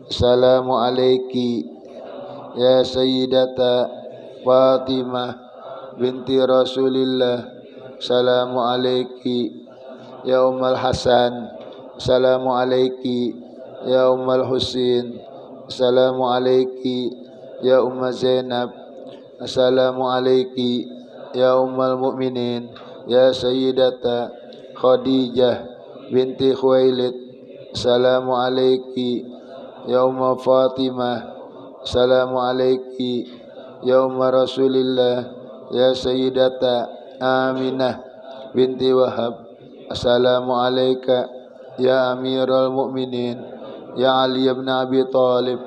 Assalamu alayki ya Sayyidata Fatimah binti Rasulillah. Assalamu alayki ya Ummul Hasan. Assalamu alayki ya Ummul Husin. Assalamu alayki ya Ummu Zainab. Assalamu alayki ya Ummul Mukminin ya Sayyidata Khadijah binti Khuwailid. Assalamu alayki ya Ummu Fatimah. Assalamu alayki ya Ummu Rasulillah ya Sayyidata Aminah binti Wahab. Assalamu alayka ya Amirul Mukminin ya Ali bin Abi Talib.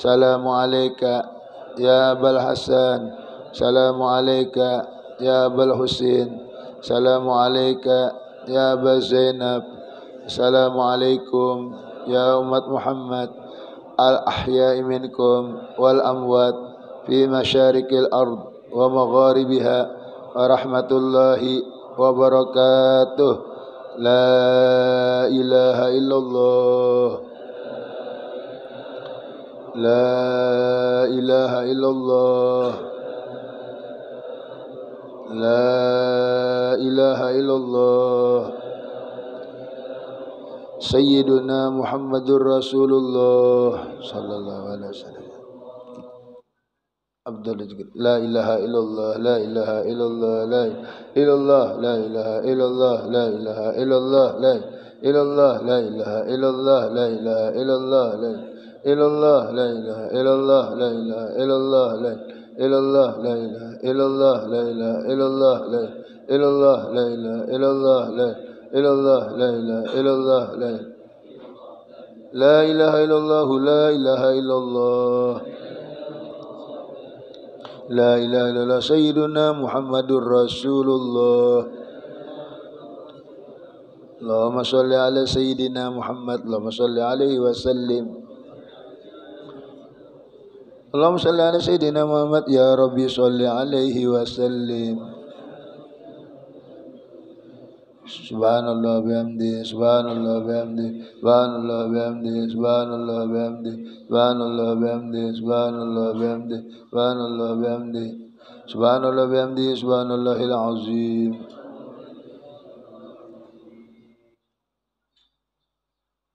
Salamu alayka ya Abul Hasan. Salamu alayka ya Abul Husin. Salamu alayka ya Aba Zainab. Assalamu alaikum ya umat Muhammad al-ahya'i minkum wal amwat fi masyarikil ard wa magharibiha wa rahmatullahi wa barakatuh. La ilaha illallah. La ilaha illallah. La ilaha illallah. Sayyiduna Muhammadur Rasulullah sallallahu alaihi wasallam. Abdul Jabbar. La ilaha illallah, la ilaha illallah, la illallah, la ilaha illallah, la ilaha illallah, la illallah, la ilaha illallah, la ilaha illallah, la illallah, la ilaha illallah, la ilaha illallah, la illallah, la ilaha illallah, la ilaha illallah, la illallah, la ilaha illallah, la illallah, la ilaha illallah, la ilaha illallah, la ilaha illallah. La ilaha illallah sayyiduna Muhammadur Rasulullah. Allahumma shalli ala sayyidina Muhammad. Allahumma shalli alaihi wa sallim. Allahumma shalli ala sayyidina Muhammad ya Rabbi shalli alaihi wa sallim. Subhanallah bihamdi, subhanallah bihamdi, subhanallah bihamdi, subhanallah bihamdi, subhanallah bihamdi, subhanallah bihamdi, subhanallah bihamdi, subhanallah bihamdi, subhanallahil azim.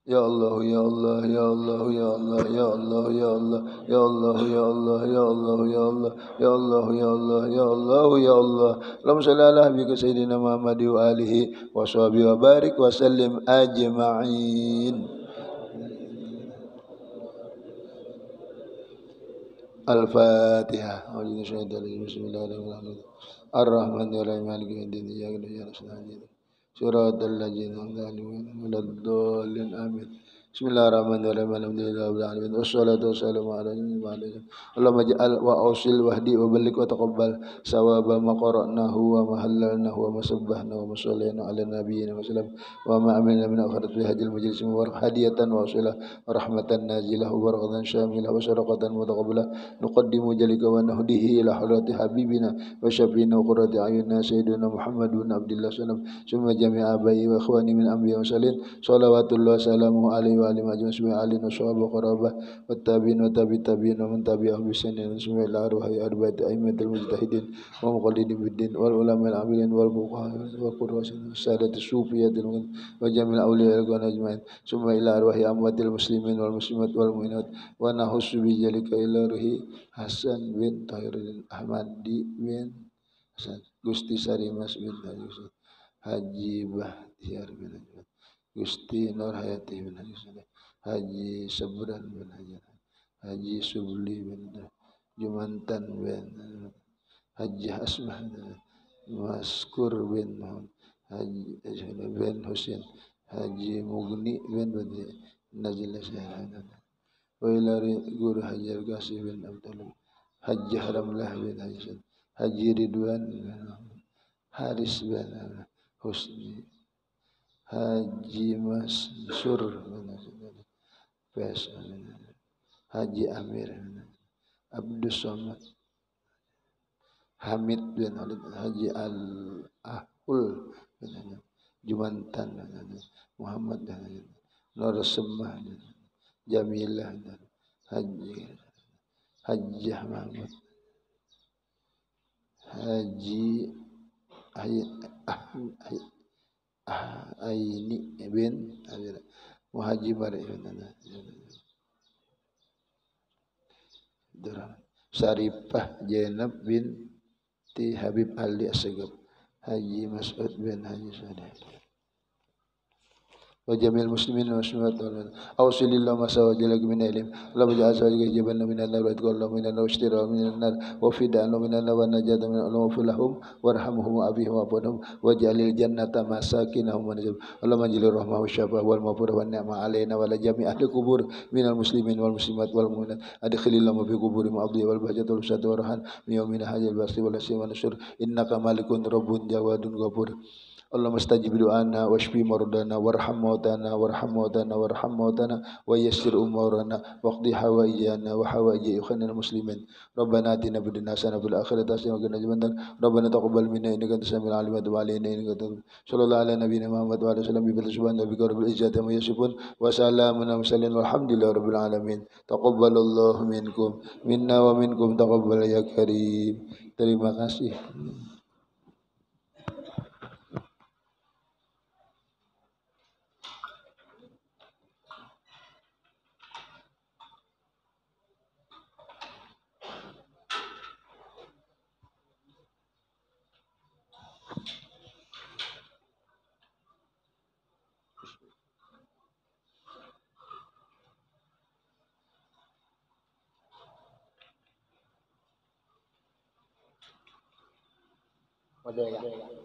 Ya Allah, ya Allah, ya Allah, ya Allah, ya Allah, ya Allah, ya Allah, ya Allah, ya Allah, ya Allah, ya Allah, ya Allah, ya Allah, ya Allah. Allahumma shalli ala habibika sayyidina Muhammad wa alihi wa sahbihi wa barik wa sallim ajma'in. Al-Fatihah. Bismillahirrahmanirrahim. Ar-Rahmanirrahim. Maliki yaumiddin. Iyyaka na'budu wa iyyaka nasta'in. Suratul ladzina an'amta 'alaihim. Amin. Bismillahirrahmanirrahim. Alhamdulillahirabbil alamin. Wassalatu wassalamu ala nabiyyina. Allahumma ij'al wa ausil wahdi wa balligh wa taqabbal sawaba ma qara'nahu wa ma halalnahu wa ma sabbahnahu wa ma sallayna ala nabiyyina wa sallam wa ma amilna min akhirat fi hadil majlis mubarak hadiyatan wa usilah wa rahmatan nazilah wa barakatan syamilah wa syaraqatan mutaqabbalah nuqaddimu jalika wa nahdihi ila hadrati habibina wa syafiina wa qurrati ayunina sayyidina Muhammad bin Abdullah sallam summa jami'a abai wa ikhwani min anbiya wa salin salawatullah salamu alaihi wa alihi majma sumi alin wa sahabu qarabah wa tabi'in wa tabi'in wa man tabi'ah bi sanin sumi ila arwahi arba'ati aimatul mujtahidin wa muqallidin biddin wal ulama al amilin wal fuqaha wa qurrasin sadati sufiyatin wa jamil awliya al ajmain summa ila arwahi amwatil muslimin wal muslimat wal mu'minat wa nahussu bi jalika ila ruhi Hasan bin Tahir Ahmadi bin Hasan Gusti Sarimas bin Haji Bahtiar bin Gusti Nur Hayati bin Haji Sabran bin Haji Subli bin Jumantan bin Haji Asmah bin Maskur bin Haji bin Husin Haji Mugni bin Najila Syahranan wa ilari Guru Haji Al-Qasih bin Abdullah Haji Haramlah bin Haji Ridwan bin Haris bin Husni Haji Mansur Haji Amir Abdus Somad Hamid bin Haji Al-Ahul Jumantan Muhammad Nur Sembah Jamilah Haji Mahmud Haji Aini bin Muhajibar Sarifah Zainab binti Habib Ali Asegab Haji Mas'ud bin Haji Sadeh وجميع المسلمين والمسلمات أوصل اللهم سواجلك من علم اللهم اجعل سواجلك جبلنا من النار واتقوا الله من النار واشترى من النار وفداء من النار والنجاة من النار واغفر لهم وارحمهم وأبيهم وأبوهم واجعل الجنة مساكنهم ونزل اللهم اجعل الرحمة والشفاء والمغفرة والنعمة علينا وعلى جميع أهل القبور من المسلمين والمسلمات والمؤمنات أدخل اللهم في قبورهم الأضياء والبهجة والبساط والرحمن من يومنا هذا الباسط والأسير والنشر إنك مالك رب جواد غفور اللهم استجب دعانا واشفي مرضانا وارحم موتانا وارحم موتانا ويسر امورنا واقض حوائجنا وحوائج اخواننا المسلمين ربنا اتنا في الدنيا حسنه وفي الاخره حسنه وقنا عذاب النار ربنا تقبل منا انك انت السميع العليم وتب علينا انك انت صلى الله على نبينا محمد وعلى اله وصحبه سبحان ربك رب العزه عما يصفون وسلام على المرسلين والحمد لله رب العالمين تقبل الله منكم منا ومنكم تقبل يا كريم. Terima kasih. Ada ya.